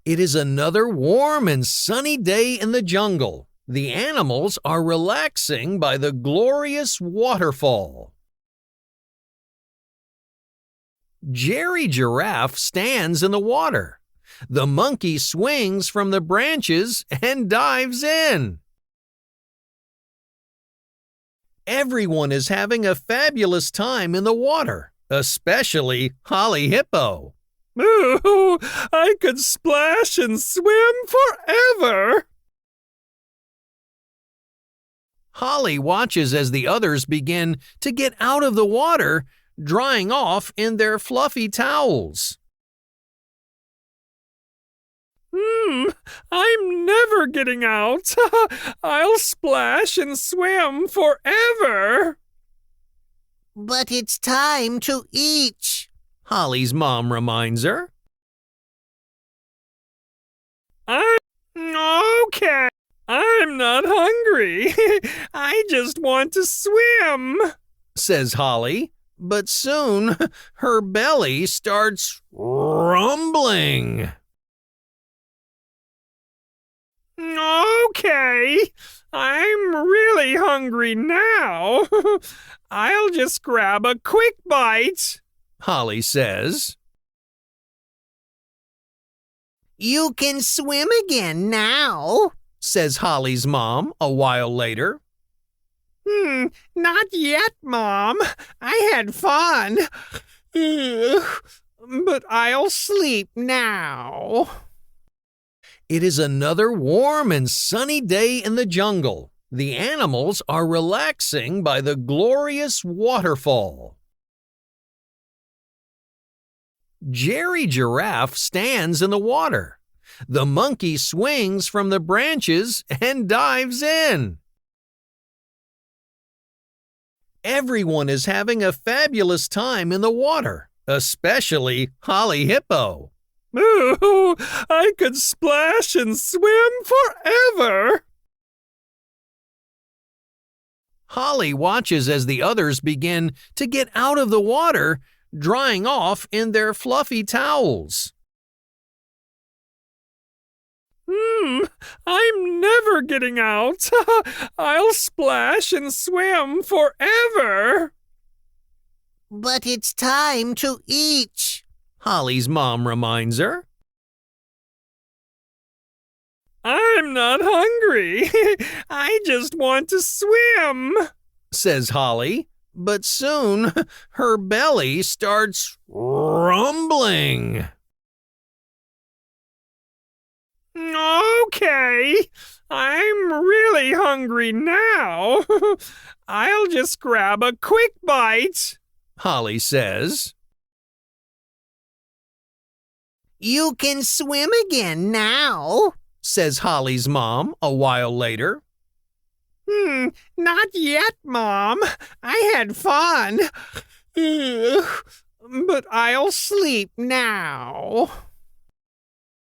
It is another warm and sunny day in the jungle. The animals are relaxing by the glorious waterfall. Jerry Giraffe stands in the water. The monkey swings from the branches and dives in. Everyone is having a fabulous time in the water, especially Holly Hippo. Ooh, I could splash and swim forever. Holly watches as the others begin to get out of the water, drying off in their fluffy towels. I'm never getting out. I'll splash and swim forever. But it's time to eat, Holly's mom reminds her. Okay. I'm not hungry. I just want to swim, says Holly, but soon her belly starts rumbling. Okay, I'm really hungry now. I'll just grab a quick bite, Holly says. You can swim again now, says Holly's mom a while later. Not yet, Mom. I had fun. But I'll sleep now. It is another warm and sunny day in the jungle. The animals are relaxing by the glorious waterfall. Jerry Giraffe stands in the water. The monkey swings from the branches and dives in. Everyone is having a fabulous time in the water, especially Holly Hippo. Ooh, I could splash and swim forever. Holly watches as the others begin to get out of the water, drying off in their fluffy towels. I'm never getting out. I'll splash and swim forever. But it's time to eat, Holly's mom reminds her. I'm not hungry. I just want to swim, says Holly, but soon her belly starts rumbling. Okay, I'm really hungry now. I'll just grab a quick bite, Holly says. You can swim again now, says Holly's mom a while later. Not yet, Mom. I had fun. But I'll sleep now.